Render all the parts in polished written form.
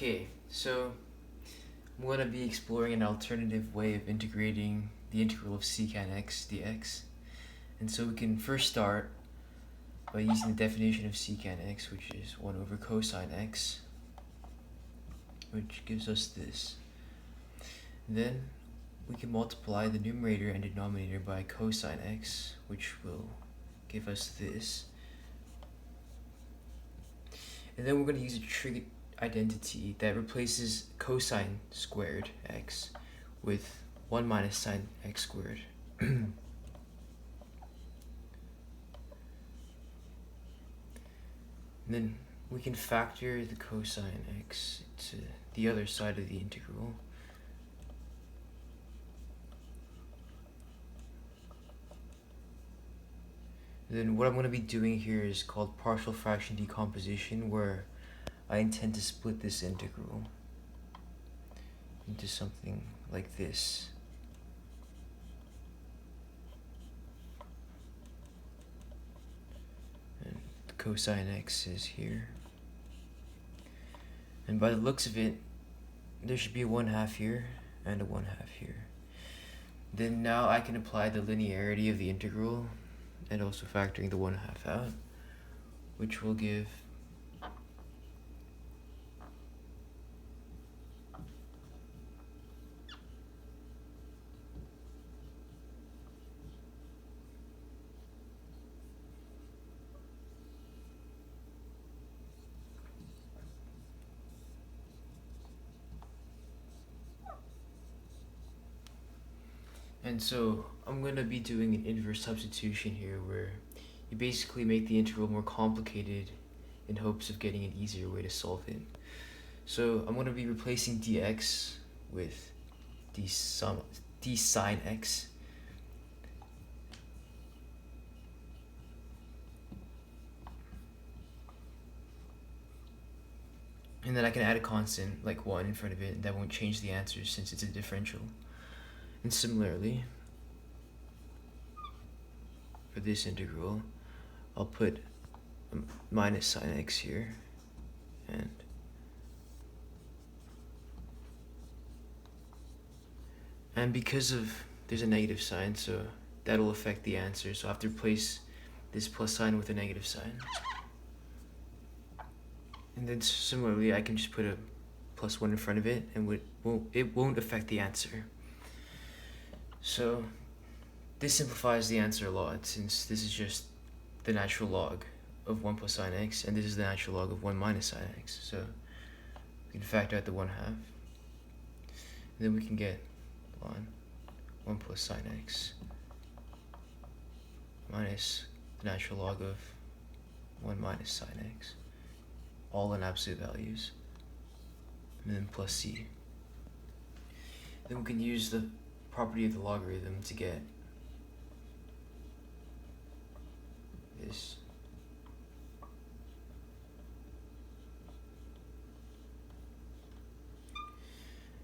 Okay, so I'm going to be exploring an alternative way of integrating the integral of secant x dx. And so we can first start by using the definition of secant x, which is 1 over cosine x, which gives us this. And then we can multiply the numerator and denominator by cosine x, which will give us this. And then we're going to use a trig identity that replaces cosine squared x with 1 minus sine x squared. And then we can factor the cosine x to the other side of the integral. And then what I'm going to be doing here is called partial fraction decomposition, where I intend to split this integral into something like this. And the cosine x is here. And by the looks of it, there should be a 1/2 here and a 1/2 here. Then now I can apply the linearity of the integral and also factoring the 1/2 out, which will give And so I'm going to be doing an inverse substitution here, where you basically make the integral more complicated in hopes of getting an easier way to solve it. So I'm going to be replacing dx with d sine x. And then I can add a constant like 1 in front of it. That won't change the answer since it's a differential. And similarly, for this integral, I'll put minus sine x here, and because of there's a negative sign, so that'll affect the answer. So I have to replace this plus sign with a negative sign. And then similarly, I can just put a plus 1 in front of it, and it won't affect the answer. So this simplifies the answer a lot, since this is just the natural log of 1 plus sine x, and this is the natural log of 1 minus sine x. So we can factor out the 1/2. And then we can get 1 plus sine x minus the natural log of 1 minus sine x, all in absolute values, and then plus c. Then we can use the property of the logarithm to get this.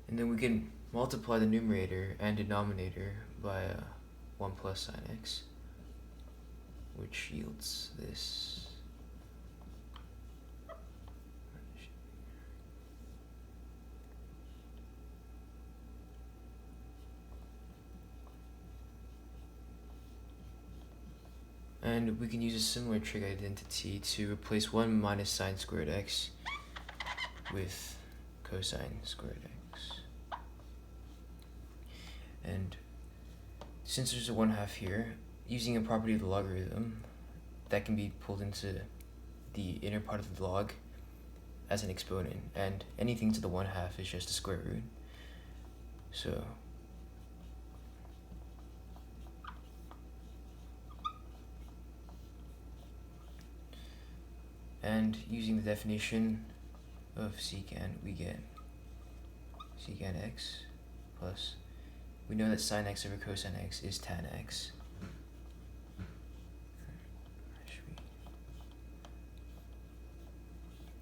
And then we can multiply the numerator and denominator by 1 plus sine x, which yields this. And we can use a similar trig identity to replace 1 minus sine squared x with cosine squared x. And since there's a 1/2 here, using a property of the logarithm, that can be pulled into the inner part of the log as an exponent, and anything to the 1/2 is just a square root. So and using the definition of secant, we get secant x plus, we know that sine x over cosine x is tan x.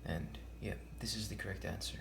And yeah, this is the correct answer.